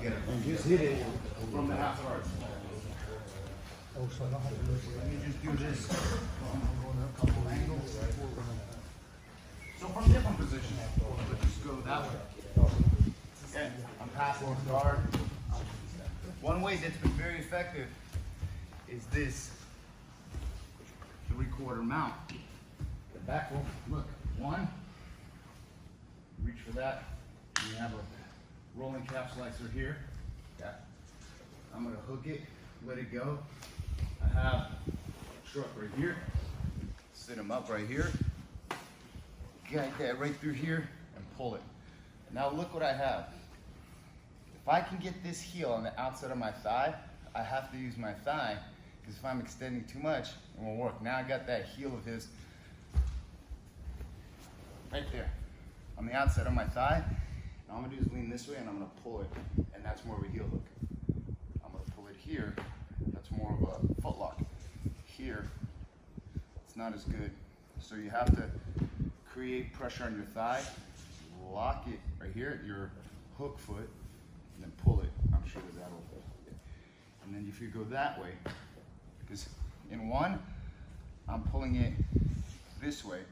get it. And just hit it from the half guard. Oh, so I don't have to do this. Let me just do this. Couple angles. So from different positions, let's just go that way. Okay, I'm passing the guard. One way that's been very effective is this 3/4 mount. The back roll, look, one, reach for that. You have a rolling calf slicer here. Okay. I'm gonna hook it, let it go. I have a truck right here. Sit him up right here. Get that right through here and pull it. Now look what I have. If I can get this heel on the outside of my thigh, I have to use my thigh, because if I'm extending too much, it won't work. Now I got that heel of his right there on the outside of my thigh. And all I'm gonna do is lean this way and I'm gonna pull it, and that's more of a heel hook. I'm gonna pull it here, that's more of a footlock. Here, it's not as good. So you have to create pressure on your thigh, lock it right here at your hook foot, and then pull it. I'm sure that'll fit. And then if you go that way, because in one, I'm pulling it this way.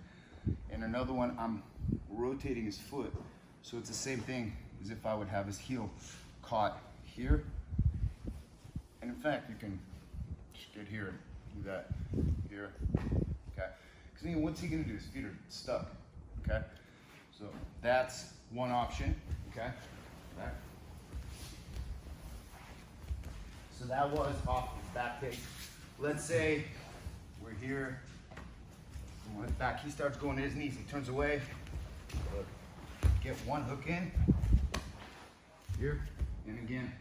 In another one, I'm rotating his foot. So it's the same thing as if I would have his heel caught here. And in fact, you can just get here, do that here, okay? Because then what's he gonna do? His feet are stuck, okay? So that's one option, okay? Back. So that was off his back take. Let's say we're here, on his back, he starts going to his knees, he turns away. Look, get one hook in, here, and again,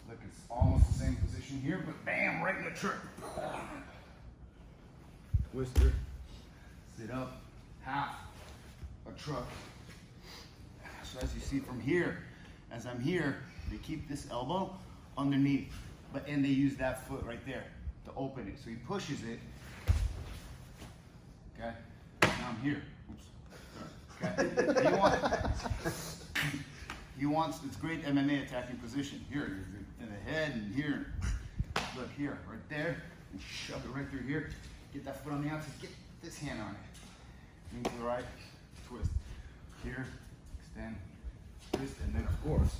look, it's almost the same position here, but bam, right in the trip. Twister, sit up, half a truck. So as you see from here, as I'm here, they keep this elbow underneath, and they use that foot right there to open it. So he pushes it, okay? Now I'm here, oops, okay? He wants, it's great MMA attacking position. Here, in the head and here. Look here, right there, and shove it right through here. Get that foot on the outside, get this hand on it. Lean to the right, twist. Here, extend, twist, and then of course,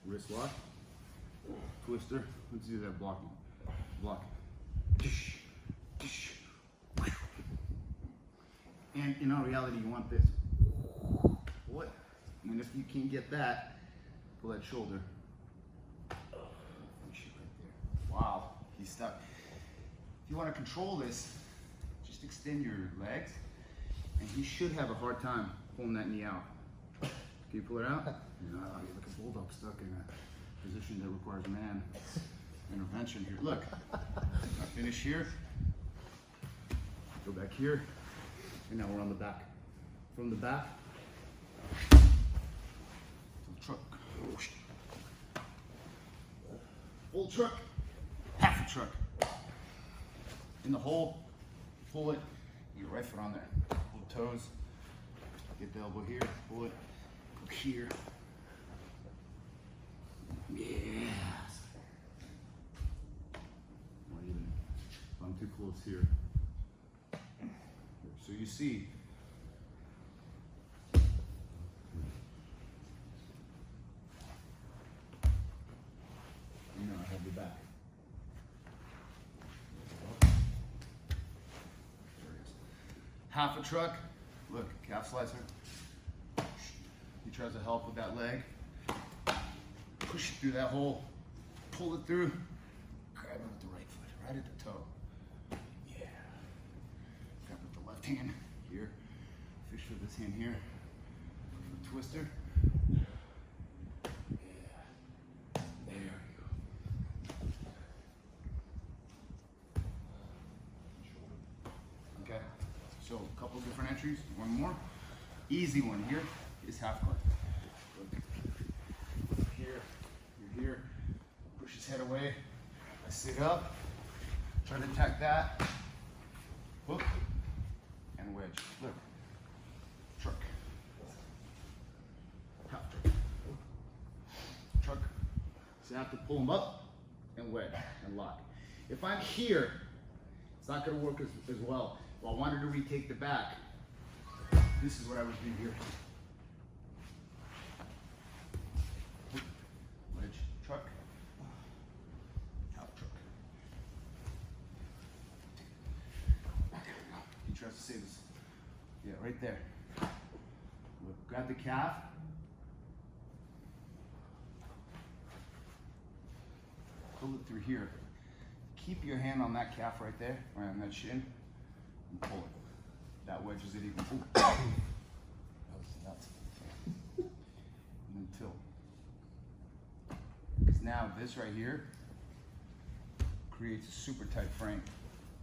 wrist lock, twister. Let's do that blocking. Block. And in all reality, you want this. What? And if you can't get that, pull that shoulder. Wow, he's stuck. If you want to control this, just extend your legs, and he should have a hard time pulling that knee out. Can you pull it out? No, you're like a bulldog stuck in a position that requires man intervention here. Look, I finish here, go back here, and now we're on the back. From the back, to the truck. Full truck, half a truck. In the hole, pull it, your right foot on there. Pull the toes, get the elbow here, pull it, go here. Yes. Not even, I'm too close here. So you see, you know I have your back. Half a truck, look, calf slicer. He tries to help with that leg. Push it through that hole, pull it through, grab it with the right foot, right at the toe. Yeah. Grab it with the left hand, here. Fish with this hand here. Push the twister. Yeah. There you go. Okay. So a couple different entries, one more. Easy one here is half guard. Here, you're here, push his head away. I sit up, try to attack that, hook, and wedge. Look, truck, half truck, truck, So I have to pull them up and wedge and lock. If I'm here, it's not going to work as well. If I wanted to retake the back, this is what I would do here. Wedge, truck, out, truck. He tries to say this. Yeah, right there. Grab the calf. Pull it through here. Keep your hand on that calf right there, right on that shin, and pull it. That wedges it even. Ooh. That was nuts. And then tilt. Because now this right here creates a super tight frame.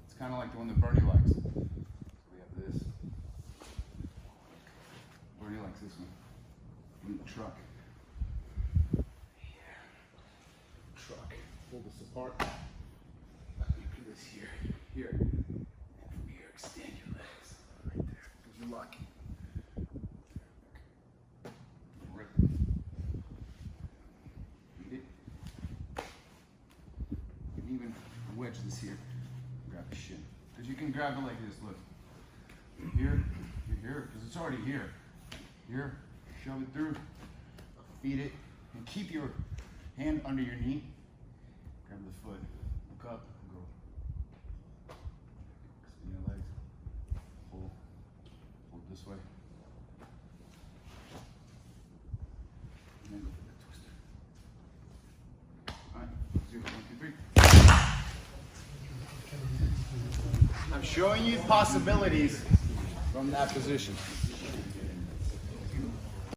It's kind of like the one that Bernie likes. So we have this. Bernie likes this one. And the truck. Here. Truck. Pull this apart. You do this here. Here. And from here, extend your legs. Right there. Because you're lucky. Rip. Beat it. You can even wedge this here. Grab the shin. Because you can grab it like this. Look. Here. You're here. Because it's already here. Here. Shove it through. Feed it. And keep your hand under your knee. Grab the foot. Look up. Go. Extend your legs. Pull. Pull this way. And then go for the twister. Alright. 0, 1, 2, 3. I'm showing you possibilities from that position.